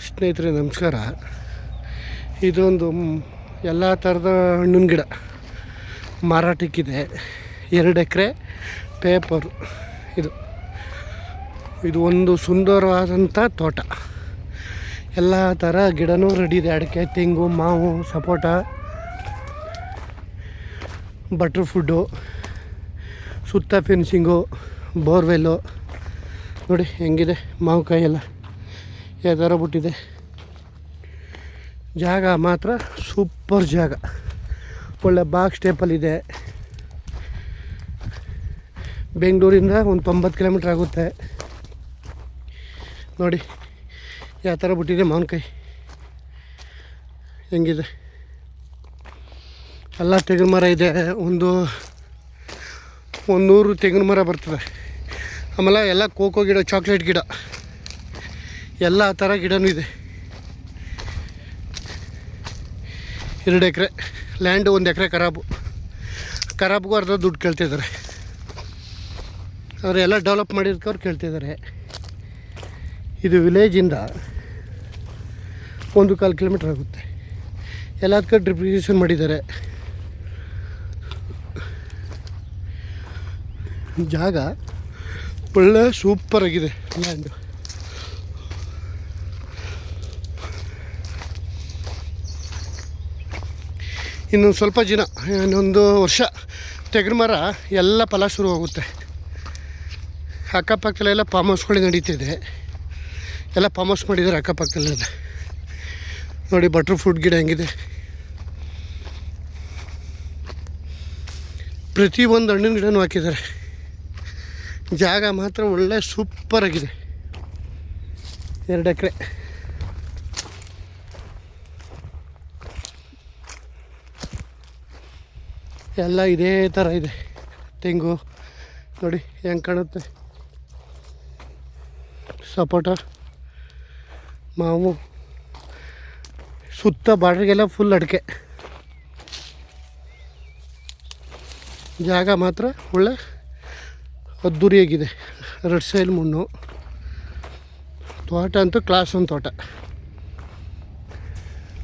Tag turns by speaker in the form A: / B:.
A: ಸ್ನೇಹಿತರೆ ನಮಸ್ಕಾರ. ಇದೊಂದು ಎಲ್ಲ ಥರದ ಹಣ್ಣಿನ ಗಿಡ ಮಾರಾಟಕ್ಕಿದೆ. 2 ಎಕರೆ ಪೇಪರು. ಇದು ಒಂದು ಸುಂದರವಾದಂಥ ತೋಟ. ಎಲ್ಲ ಥರ ಗಿಡನೂ ರೆಡಿ ಇದೆ. ಅಡಿಕೆ, ತೆಂಗು, ಮಾವು, ಸಪೋಟ, ಬಟರ್ ಫುಡ್ಡು, ಸುತ್ತ ಫೆನ್ಸಿಂಗು, ಬೋರ್ವೆಲ್ಲು. ನೋಡಿ ಹೆಂಗಿದೆ ಮಾವಿನಕಾಯಿ ಎಲ್ಲ ಯಾವ ಥರ ಬಿಟ್ಟಿದೆ. ಜಾಗ ಮಾತ್ರ ಸೂಪರ್ ಜಾಗ. ಒಳ್ಳೆ ಬಾಕ್ಸ್ ಟೈಪಲ್ಲಿದೆ. ಬೆಂಗಳೂರಿಂದ ಒಂದು 90 ಕಿಲೋಮೀಟ್ರ್ ಆಗುತ್ತೆ. ನೋಡಿ ಯಾವ ಥರ ಬಿಟ್ಟಿದೆ ಮಾವಿನಕಾಯಿ ಹೆಂಗಿದೆ. ಎಲ್ಲ ತೆಂಗಿನ ಮರ ಇದೆ. ಒಂದು 100 ತೆಂಗಿನ ಮರ ಬರ್ತದೆ. ಆಮೇಲೆ ಎಲ್ಲ ಕೋಕೋ ಗಿಡ, ಚಾಕ್ಲೇಟ್ ಗಿಡ, ಎಲ್ಲ ಥರ ಗಿಡನೂ ಇದೆ. 2 ಎಕರೆ ಲ್ಯಾಂಡು, 1 ಎಕರೆ ಖರಾಬ್ಗೂ ಅರ್ಧ ದುಡ್ಡು ಕೇಳ್ತಿದ್ದಾರೆ. ಅವರೆಲ್ಲ ಡೆವಲಪ್ ಮಾಡಿರ್ಕವ್ರು ಕೇಳ್ತಿದ್ದಾರೆ. ಇದು ವಿಲೇಜಿಂದ 1.25 ಕಿಲೋಮೀಟ್ರ್ ಆಗುತ್ತೆ. ಎಲ್ಲದಕ್ಕೂ ಡ್ರಿಪ್ ಇರಿಗೇಷನ್ ಮಾಡಿದ್ದಾರೆ. ಜಾಗ ಒಳ್ಳೆ ಸೂಪರಾಗಿದೆ ಲ್ಯಾಂಡು. ಇನ್ನೊಂದು ಸ್ವಲ್ಪ ದಿನ, ಇನ್ನೊಂದು ವರ್ಷ ತೆಂಗಿನ ಮರ ಎಲ್ಲ ಫಲ ಶುರು ಹೋಗುತ್ತೆ. ಅಕ್ಕಪಕ್ಕದಲ್ಲೆಲ್ಲ ಫಾರ್ಮ್ ಹೌಸ್ಗಳು ನಡೀತಿದೆ. ಎಲ್ಲ ಫಾರ್ಮ್ ಹೌಸ್ ಮಾಡಿದ್ದಾರೆ ಅಕ್ಕಪಕ್ಕದಲ್ಲೆಲ್ಲ. ನೋಡಿ ಬಟರ್ ಫ್ರೂಟ್ ಗಿಡ ಹೆಂಗಿದೆ. ಪ್ರತಿಯೊಂದು ಹಣ್ಣಿನ ಗಿಡನೂ ಹಾಕಿದ್ದಾರೆ. ಜಾಗ ಮಾತ್ರ ಒಳ್ಳೆ ಸೂಪರಾಗಿದೆ. 2 ಎಕರೆ. ಎಲ್ಲ ಇದೇ ಥರ ಇದೆ. ತೆಂಗು ನೋಡಿ ಹೆಂಗೆ ಕಾಣುತ್ತೆ. ಸಪೋಟ, ಮಾವು, ಸುತ್ತ ಬಾರ್ಡ್ರಿಗೆಲ್ಲ ಫುಲ್ ಅಡಿಕೆ. ಜಾಗ ಮಾತ್ರ ಒಳ್ಳೆ ಅದ್ದೂರಿಯಾಗಿದೆ. 2 ಸೈಡ್ ಮಣ್ಣು. ತೋಟ ಅಂತೂ ಕ್ಲಾಸ್ ಒಂದು ತೋಟ.